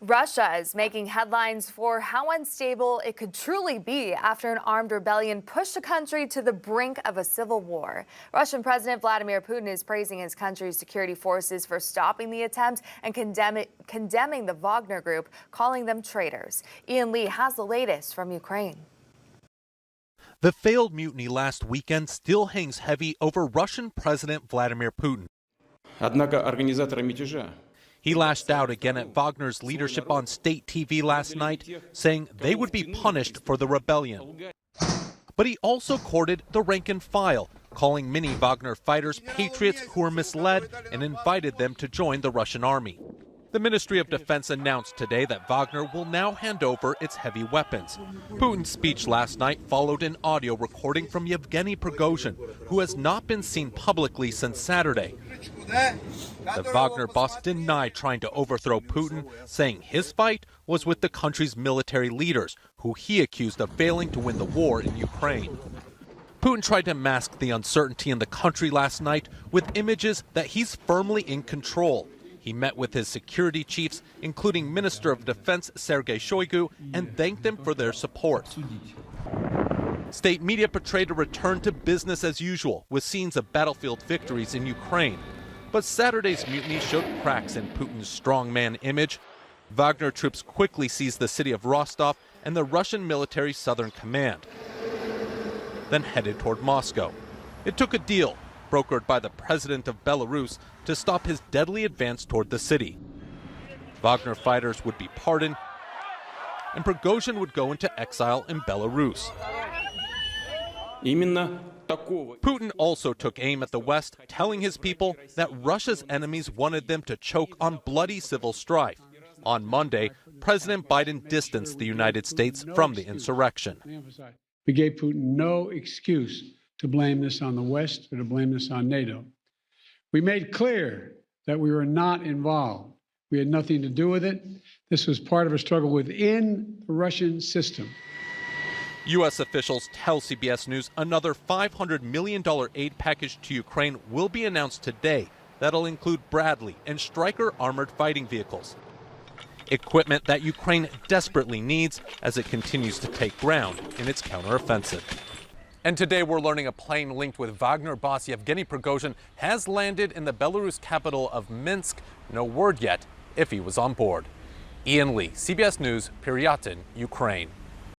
Russia is making headlines for how unstable it could truly be after an armed rebellion pushed the country to the brink of a civil war. Russian President Vladimir Putin is praising his country's security forces for stopping the attempt and condemning the Wagner Group, calling them traitors. Ian Lee has the latest from Ukraine. The failed mutiny last weekend still hangs heavy over Russian President Vladimir Putin. Однако организаторы мятежа He lashed out again at Wagner's leadership on state TV last night, saying they would be punished for the rebellion. But he also courted the rank and file, calling many Wagner fighters patriots who were misled and invited them to join the Russian army. The Ministry of Defense announced today that Wagner will now hand over its heavy weapons. Putin's speech last night followed an audio recording from Yevgeny Prigozhin, who has not been seen publicly since Saturday. The Wagner boss denied trying to overthrow Putin, saying his fight was with the country's military leaders, who he accused of failing to win the war in Ukraine. Putin tried to mask the uncertainty in the country last night with images that he's firmly in control. He met with his security chiefs, including Minister of Defense Sergei Shoigu, and thanked them for their support. State media portrayed a return to business as usual, with scenes of battlefield victories in Ukraine. But Saturday's mutiny showed cracks in Putin's strongman image. Wagner troops quickly seized the city of Rostov and the Russian military southern command, then headed toward Moscow. It took a deal, brokered by the president of Belarus, to stop his deadly advance toward the city. Wagner fighters would be pardoned, and Prigozhin would go into exile in Belarus. Putin also took aim at the West, telling his people that Russia's enemies wanted them to choke on bloody civil strife. On Monday, President Biden distanced the United States from the insurrection. We gave Putin no excuse to blame this on the West or to blame this on NATO. We made clear that we were not involved. We had nothing to do with it. This was part of a struggle within the Russian system. U.S. officials tell CBS News another $500 million aid package to Ukraine will be announced today. That'll include Bradley and Stryker armored fighting vehicles, equipment that Ukraine desperately needs as it continues to take ground in its counteroffensive. And today we're learning a plane linked with Wagner boss Yevgeny Prigozhin has landed in the Belarus capital of Minsk. No word yet if he was on board. Ian Lee, CBS News, Pyryatin, Ukraine.